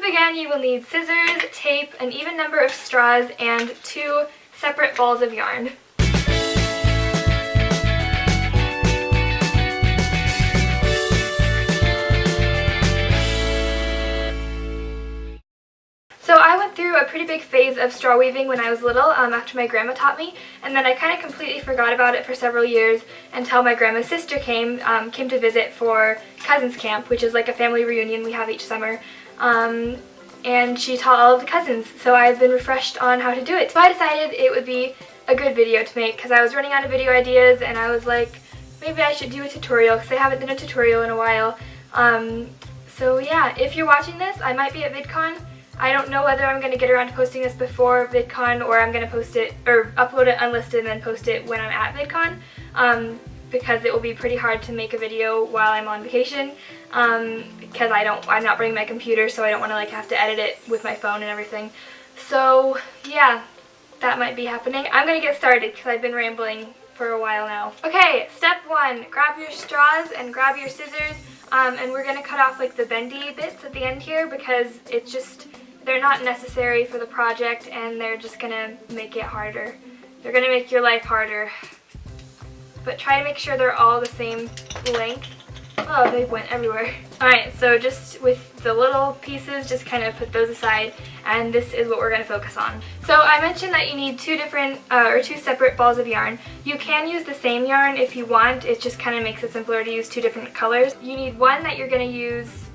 begin, you will need scissors, tape, an even number of straws, and 2 separate balls of yarn. So I went through a pretty big phase of straw weaving when I was little after my grandma taught me, and then I kind of completely forgot about it for several years until my grandma's sister came to visit for cousins camp, which is like a family reunion we have each summer, and she taught all of the cousins, so I've been refreshed on how to do it. So I decided it would be a good video to make because I was running out of video ideas, and I was like, maybe I should do a tutorial because I haven't done a tutorial in a while. So yeah, if you're watching this, I might be at VidCon. I don't know whether I'm going to get around to posting this before VidCon or I'm going to post it or upload it unlisted and then post it when I'm at VidCon, because it will be pretty hard to make a video while I'm on vacation, because I'm not bringing my computer, so I don't want to like have to edit it with my phone and everything. So yeah, that might be happening. I'm going to get started because I've been rambling for a while now. Okay, step 1, grab your straws and grab your scissors, and we're going to cut off like the bendy bits at the end here because it's just, they're not necessary for the project and they're just going to make it harder. They're going to make your life harder. But try to make sure they're all the same length. Oh, they went everywhere. Alright, so just with the little pieces, just kind of put those aside, and this is what we're going to focus on. So I mentioned that you need 2 separate balls of yarn. You can use the same yarn if you want, it just kind of makes it simpler to use 2 different colors. You need one that you're going to use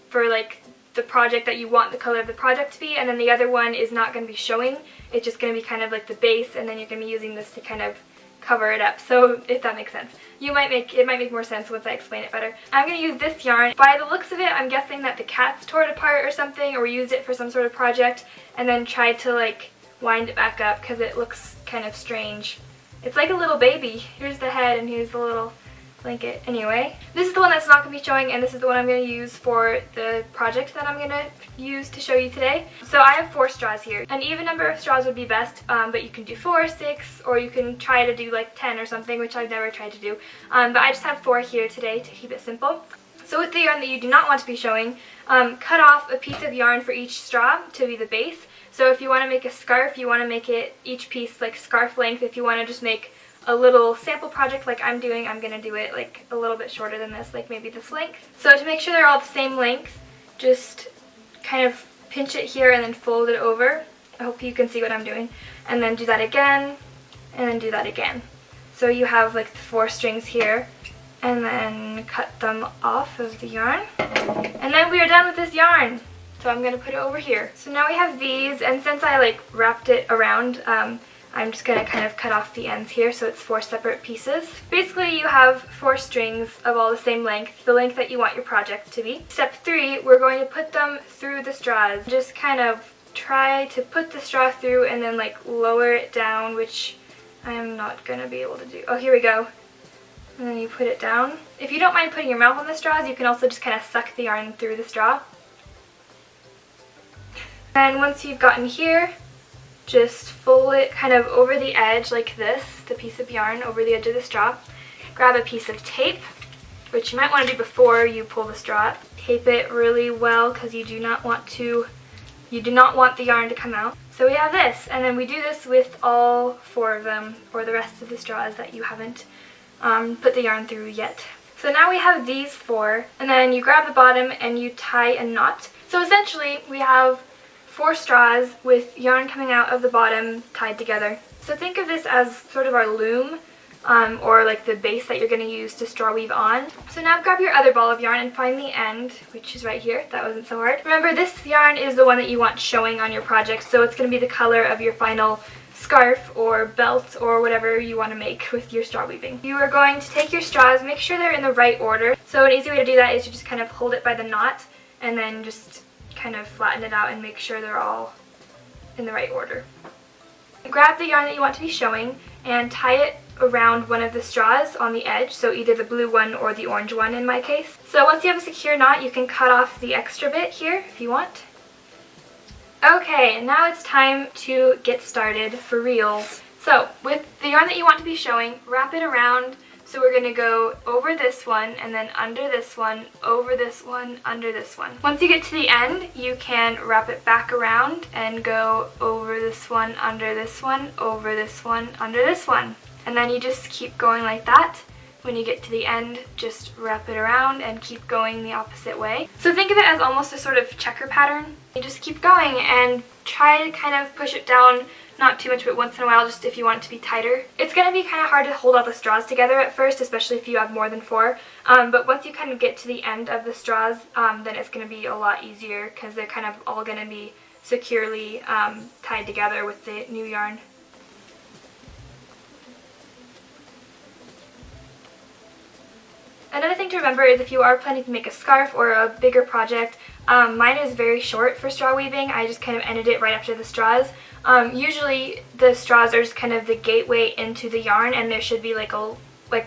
for like the project that you want the color of the project to be, and then the other one is not going to be showing. It's just going to be kind of like the base, and then you're going to be using this to kind of cover it up. So if that makes sense. It might make more sense once I explain it better. I'm going to use this yarn. By the looks of it, I'm guessing that the cats tore it apart or something, or used it for some sort of project, and then tried to like wind it back up because it looks kind of strange. It's like a little baby. Here's the head and here's the little blanket. Anyway, this is the one that's not going to be showing, and this is the one I'm going to use for the project that I'm going to use to show you today. So I have 4 straws here. An even number of straws would be best, but you can do 4, 6, or you can try to do like 10 or something, which I've never tried to do. But I just have 4 here today to keep it simple. So with the yarn that you do not want to be showing, cut off a piece of yarn for each straw to be the base. So if you want to make a scarf, you want to make it each piece like scarf length. If you want to just make a little sample project like I'm doing, I'm going to do it like a little bit shorter than this, like maybe this length. So to make sure they're all the same length, just kind of pinch it here and then fold it over. I hope you can see what I'm doing. And then do that again, and then do that again. So you have like the 4 strings here, and then cut them off of the yarn. And then we are done with this yarn. So I'm going to put it over here. So now we have these, and since I like wrapped it around, I'm just going to kind of cut off the ends here, so it's 4 separate pieces. Basically, you have 4 strings of all the same length, the length that you want your project to be. Step 3, we're going to put them through the straws. Just kind of try to put the straw through and then like lower it down, which I'm not going to be able to do. Oh, here we go. And then you put it down. If you don't mind putting your mouth on the straws, you can also just kind of suck the yarn through the straw. And once you've gotten here, just fold it kind of over the edge like this, the piece of yarn over the edge of the straw. Grab a piece of tape, which you might want to do before you pull the straw up. Tape it really well because you do not want the yarn to come out. So we have this, and then we do this with all 4 of them, or the rest of the straws that you haven't put the yarn through yet. So now we have these 4, and then you grab the bottom and you tie a knot. So essentially we have 4 straws with yarn coming out of the bottom tied together. So think of this as sort of our loom, or like the base that you're going to use to straw weave on. So now grab your other ball of yarn and find the end, which is right here. That wasn't so hard. Remember, this yarn is the one that you want showing on your project, so it's going to be the color of your final scarf or belt or whatever you want to make with your straw weaving. You are going to take your straws, make sure they're in the right order. So an easy way to do that is to just kind of hold it by the knot and then just kind of flatten it out and make sure they're all in the right order. Grab the yarn that you want to be showing and tie it around one of the straws on the edge, so either the blue one or the orange one in my case. So once you have a secure knot, you can cut off the extra bit here if you want. Okay, now it's time to get started for reals. So with the yarn that you want to be showing, wrap it around So we're going to go over this one and then under this one, over this one, under this one. Once you get to the end, you can wrap it back around and go over this one, under this one, over this one, under this one. And then you just keep going like that. When you get to the end, just wrap it around and keep going the opposite way. So think of it as almost a sort of checker pattern. You just keep going and try to kind of push it down, not too much, but once in a while, just if you want it to be tighter. It's going to be kind of hard to hold all the straws together at first, especially if you have more than 4. But once you kind of get to the end of the straws, then it's going to be a lot easier because they're kind of all going to be securely tied together with the new yarn. Another thing to remember is if you are planning to make a scarf or a bigger project, mine is very short for straw weaving. I just kind of ended it right after the straws. Usually the straws are just kind of the gateway into the yarn, and there should be like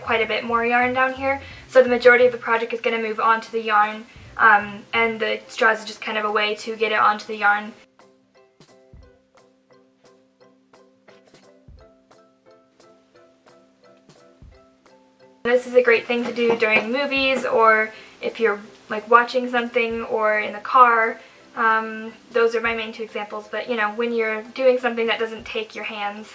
quite a bit more yarn down here. So the majority of the project is going to move onto the yarn, and the straws is just kind of a way to get it onto the yarn. This is a great thing to do during movies, or if you're like watching something, or in the car. Those are my main 2 examples, but you know, when you're doing something that doesn't take your hands.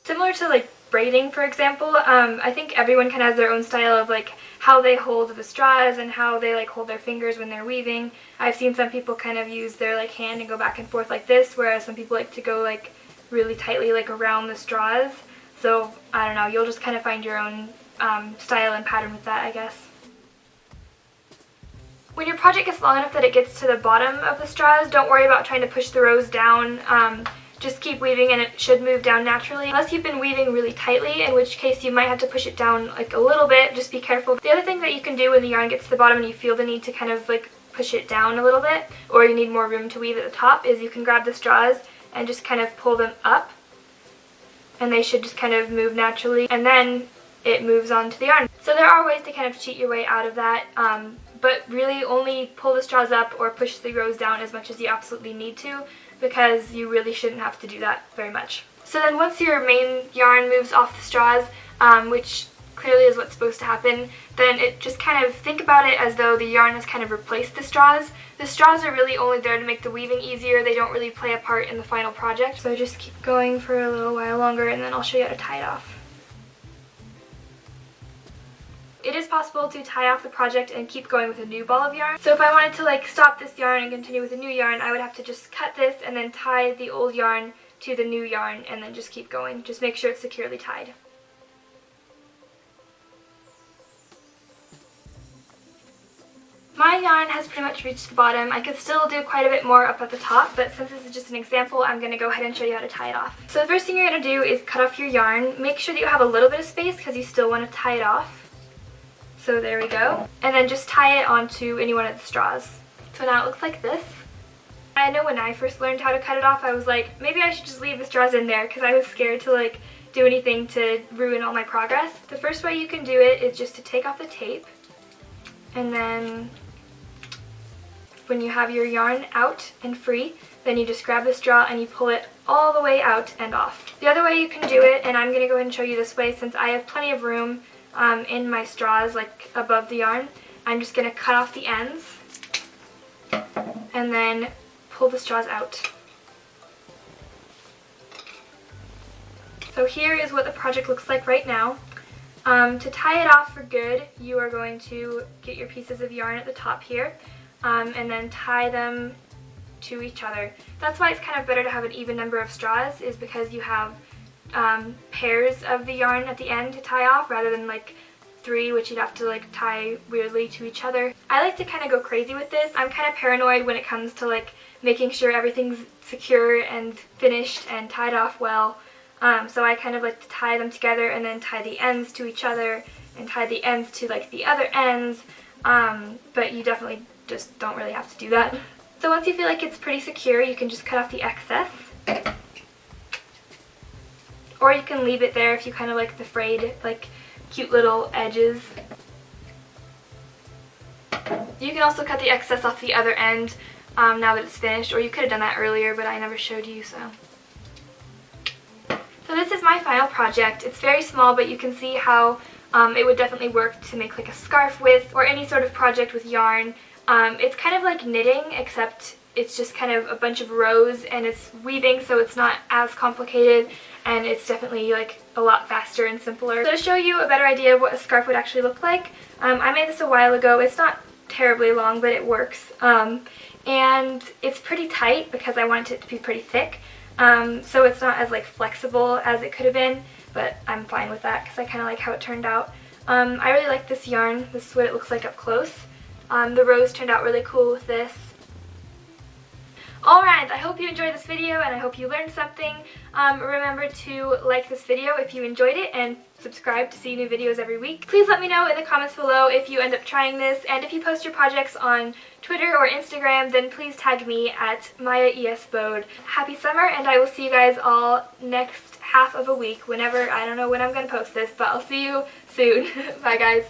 Similar to like braiding, for example, I think everyone kind of has their own style of like how they hold the straws and how they like hold their fingers when they're weaving. I've seen some people kind of use their like hand and go back and forth like this, whereas some people like to go like really tightly like around the straws. So I don't know, you'll just kind of find your own style and pattern with that, I guess. When your project gets long enough that it gets to the bottom of the straws, don't worry about trying to push the rows down. Just keep weaving and it should move down naturally. Unless you've been weaving really tightly, in which case you might have to push it down like a little bit, just be careful. The other thing that you can do when the yarn gets to the bottom and you feel the need to kind of like push it down a little bit, or you need more room to weave at the top, is you can grab the straws and just kind of pull them up, and they should just kind of move naturally, and then it moves on to the yarn. So there are ways to kind of cheat your way out of that, but really only pull the straws up or push the rows down as much as you absolutely need to, because you really shouldn't have to do that very much. So then once your main yarn moves off the straws, which clearly is what's supposed to happen, then it just kind of think about it as though the yarn has kind of replaced the straws. The straws are really only there to make the weaving easier. They don't really play a part in the final project. So just keep going for a little while longer and then I'll show you how to tie it off. It is possible to tie off the project and keep going with a new ball of yarn. So if I wanted to like stop this yarn and continue with a new yarn, I would have to just cut this and then tie the old yarn to the new yarn and then just keep going. Just make sure it's securely tied. My yarn has pretty much reached the bottom. I could still do quite a bit more up at the top, but since this is just an example, I'm going to go ahead and show you how to tie it off. So the first thing you're going to do is cut off your yarn. Make sure that you have a little bit of space because you still want to tie it off. So there we go. And then just tie it onto any one of the straws. So now it looks like this. I know when I first learned how to cut it off, I was like, maybe I should just leave the straws in there because I was scared to like do anything to ruin all my progress. The first way you can do it is just to take off the tape, and then when you have your yarn out and free, then you just grab the straw and you pull it all the way out and off. The other way you can do it, and I'm going to go ahead and show you this way since I have plenty of room in my straws like above the yarn, I'm just going to cut off the ends and then pull the straws out. So here is what the project looks like right now. To tie it off for good, you are going to get your pieces of yarn at the top here and then tie them to each other. That's why it's kind of better to have an even number of straws, is because you have pairs of the yarn at the end to tie off rather than like 3, which you'd have to like tie weirdly to each other. I like to kind of go crazy with this. I'm kind of paranoid when it comes to like making sure everything's secure and finished and tied off well. So I kind of like to tie them together and then tie the ends to each other and tie the ends to like the other ends, but you definitely just don't really have to do that. So once you feel like it's pretty secure, you can just cut off the excess. Or you can leave it there if you kind of like the frayed, like cute little edges. You can also cut the excess off the other end now that it's finished, or you could have done that earlier, but I never showed you, so. So this is my final project. It's very small, but you can see how it would definitely work to make like a scarf with, or any sort of project with yarn. It's kind of like knitting, except it's just kind of a bunch of rows, and it's weaving, so it's not as complicated, and it's definitely like a lot faster and simpler. So to show you a better idea of what a scarf would actually look like, I made this a while ago. It's not terribly long, but it works. And it's pretty tight because I wanted it to be pretty thick. So it's not as like flexible as it could have been, but I'm fine with that because I kind of like how it turned out. I really like this yarn. This is what it looks like up close. The rows turned out really cool with this. Alright, I hope you enjoyed this video and I hope you learned something. Remember to like this video if you enjoyed it and subscribe to see new videos every week. Please let me know in the comments below if you end up trying this, and if you post your projects on Twitter or Instagram, then please tag me at MayaESBode. Happy summer, and I will see you guys all next half of a week, whenever. I don't know when I'm going to post this, but I'll see you soon. Bye guys.